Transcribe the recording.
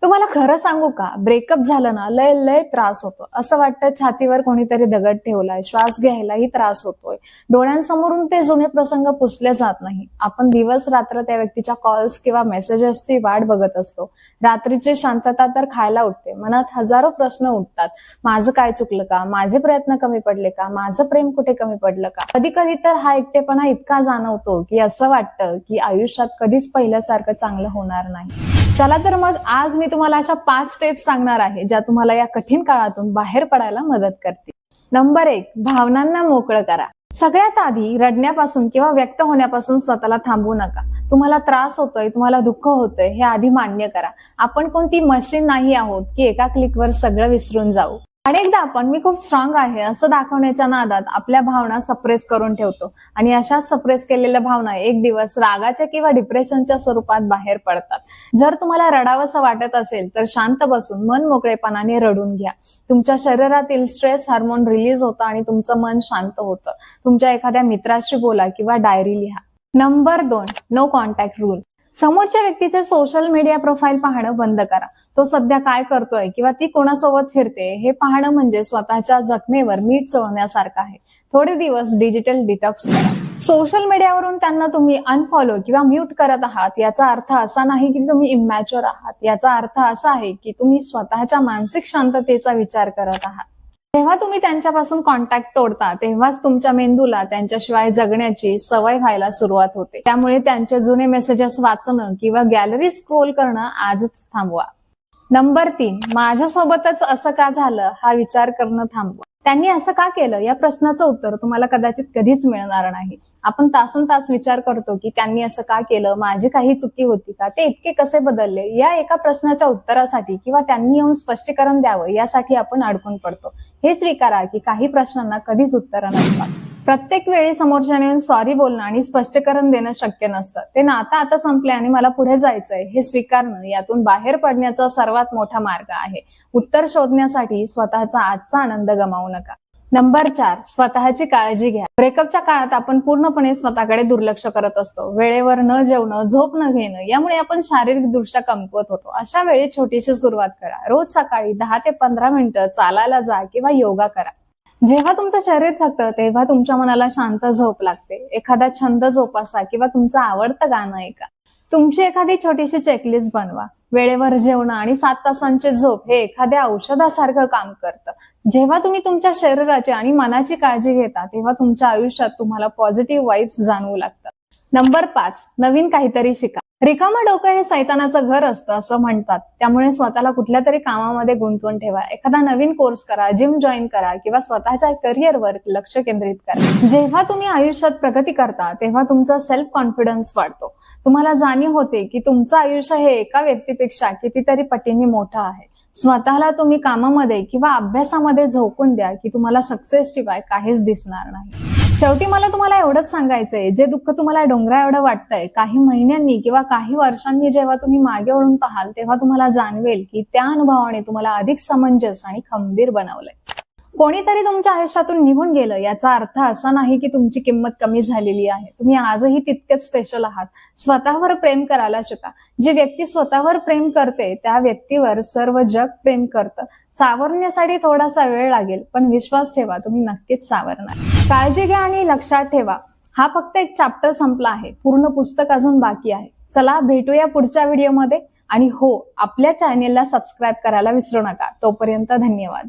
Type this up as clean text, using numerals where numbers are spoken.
तुम्हाला खरं सांगू का, ब्रेकअप झालं ना लय लय त्रास होतो. असं वाटतं छातीवर कोणीतरी दगड ठेवलाय, श्वास घ्यायलाही त्रास होतोय. डोळ्यांसमोरून ते जुने प्रसंग पुसले जात नाही. आपण दिवस रात्र त्या व्यक्तीच्या कॉल्स किंवा मेसेजेसची वाट बघत असतो. रात्रीची शांतता तर खायला उठते. मनात हजारो प्रश्न उठतात. माझं काय चुकलं का? माझे प्रयत्न कमी पडले का? माझं प्रेम कुठे कमी पडलं का? कधी कधी तर हा एकटेपणा इतका जाणवतो की असं वाटतं की आयुष्यात कधीच पहिल्यासारखं चांगलं होणार नाही. चला तर मग आज मी तुम्हाला अशा 5 स्टेप्स सांगणार आहे ज्या तुम्हाला या कठीण काळातून बाहेर पडायला मदत करतील. नंबर 1, भावनांना मोकळं करा. सगळ्यात आधी रडण्यापासून किंवा व्यक्त होण्यापासून स्वतःला थांबवू नका. तुम्हाला त्रास होतोय, तुम्हाला दुःख होतंय हे आधी मान्य करा. आपण कोणती मशीन नाही आहोत की एका क्लिकवर सगळं विसरून जाऊ. अनेकदा आपण मी खूप स्ट्रॉंग आहे असं दाखवण्याच्या नादात आपल्या भावना सप्रेस करून ठेवतो आणि अशाच सप्रेस केलेल्या भावना एक दिवस रागाच्या किंवा डिप्रेशनच्या स्वरूपात बाहेर पडतात. जर तुम्हाला रडावंसं वाटत असेल तर शांत बसून मन मोकळेपणाने रडून घ्या. तुमच्या शरीरातील स्ट्रेस हार्मोन रिलीज होतं आणि तुमचं मन शांत होतं. तुमच्या एखाद्या मित्राशी बोला किंवा डायरी लिहा. Number 2, no contact rule. समोरच्या व्यक्तीचे सोशल मीडिया प्रोफाईल पाहणं बंद करा. तो सध्या काय करतोय किंवा ती कोणासोबत फिरते हे पाहणं म्हणजे स्वतःच्या जखमेवर मीठ चोळण्यासारखं आहे. थोडे दिवस डिजिटल डिटॉक्स करा. सोशल मीडियावरून त्यांना तुम्ही अनफॉलो किंवा म्यूट करत आहात याचा अर्थ असा नाही की तुम्ही इमॅच्युअर आहात. याचा अर्थ असा आहे की तुम्ही स्वतःच्या मानसिक शांततेचा विचार करत आहात. जेव्हा तुम्ही त्यांच्यापासून कॉन्टॅक्ट तोडता तेव्हाच तुमच्या मेंदूला त्यांच्याशिवाय जगण्याची सवय व्हायला सुरुवात होते. त्यामुळे त्यांचे जुने मेसेजेस वाचणं किंवा गॅलरी स्क्रोल करणं आजच थांबवा. नंबर 3, माझ्यासोबतच असं का झालं हा विचार करणं थांबवा. त्यांनी असं का केलं या प्रश्नाचं उत्तर तुम्हाला कदाचित कधीच मिळणार नाही. आपण तासनतास विचार करतो की त्यांनी असं का केलं, माझी काही चुकी होती का, ते इतके कसे बदलले, या एका प्रश्नाच्या उत्तरासाठी किंवा त्यांनी येऊन स्पष्टीकरण द्यावं यासाठी आपण अडकून पडतो. हे स्वीकारा की काही प्रश्नांना कधीच उत्तरं नसतात. प्रत्येक वेळी समोरच्याने येऊन सॉरी बोलणं आणि स्पष्टीकरण देणं शक्य नसतं. ते नातं आता संपले आणि मला पुढे जायचंय हे स्वीकारणं यातून बाहेर पडण्याचा सर्वात मोठा मार्ग आहे. उत्तर शोधण्यासाठी स्वतःचा आजचा आनंद गमावू नका. नंबर 4, स्वतःची काळजी घ्या. ब्रेकअपच्या काळात आपण पूर्णपणे स्वतःकडे दुर्लक्ष करत असतो. वेळेवर न जेवणं, झोप न घेणं यामुळे आपण शारीरिकदृष्ट्या कमकुवत होतो. अशा वेळी छोटीशी सुरुवात करा. रोज सकाळी 10 ते 15 मिनिटं चालायला जा किंवा योगा करा. जेव्हा तुमचं शरीर थकतं तेव्हा तुमच्या मनाला शांत झोप लागते. एखादा छंद जोपासा किंवा तुमचं आवडतं गाणं ऐका. तुमची एखादी छोटीशी चेकलिस्ट बनवा. वेळेवर जेवण आणि 7 तासांची झोप हे एखाद्या औषधासारखं काम करतं. जेव्हा तुम्ही तुमच्या शरीराची आणि मनाची काळजी घेता तेव्हा तुमच्या आयुष्यात तुम्हाला पॉझिटिव्ह वाइब्स जाणवू लागतात. नंबर 5, नवीन काहीतरी शिका. रिकामं डोकं हे सैतानाचं घर असतं असं म्हणतात. त्यामुळे स्वतःला कुठल्या तरी कामामध्ये गुंतवून ठेवा. एखादा नवीन कोर्स करा, जिम जॉईन करा किंवा स्वतःच्या करिअरवर लक्ष केंद्रित करा. जेव्हा तुम्ही आयुष्यात प्रगती करता तेव्हा तुमचा सेल्फ कॉन्फिडन्स वाढतो. तुम्हाला जाणीव होते की तुमचं आयुष्य हे एका व्यक्तीपेक्षा कितीतरी पटीने मोठं आहे. स्वतःला तुम्ही कामामध्ये किंवा अभ्यासामध्ये झोकून द्या की तुम्हाला सक्सेस शिवाय काहीच दिसणार नाही. शेवटी मला तुम्हाला एवढंच सांगायचंय, जे दुःख तुम्हाला डोंगरा एवढं वाटतंय, काही महिन्यांनी किंवा काही वर्षांनी जेव्हा तुम्ही मागे वळून पाहाल तेव्हा तुम्हाला जाणवेल की त्या अनुभवाने तुम्हाला अधिक समंजस आणि खंबीर बनवलंय. कोणीतरी तुमच्या आयुष्यातून निघून गेलं याचा अर्थ असा नाही की तुमची किंमत कमी झालेली आहे. तुम्ही आजही तितकेच स्पेशल आहात. स्वतःवर प्रेम करायला शिका. जी व्यक्ती स्वतःवर प्रेम करते त्या व्यक्तीवर सर्व जग प्रेम करतं. सावरण्यासाठी थोडासा वेळ लागेल पण विश्वास ठेवा, तुम्ही नक्कीच सावरणार. काळजी घ्या आणि लक्षात ठेवा, हा फक्त एक चॅप्टर संपला आहे. पूर्ण पुस्तक अजून बाकी आहे. चला भेटूया पुढच्या व्हिडिओमध्ये. आणि हो, आपल्या चॅनेलला सबस्क्राईब करायला विसरू नका. तोपर्यंत धन्यवाद.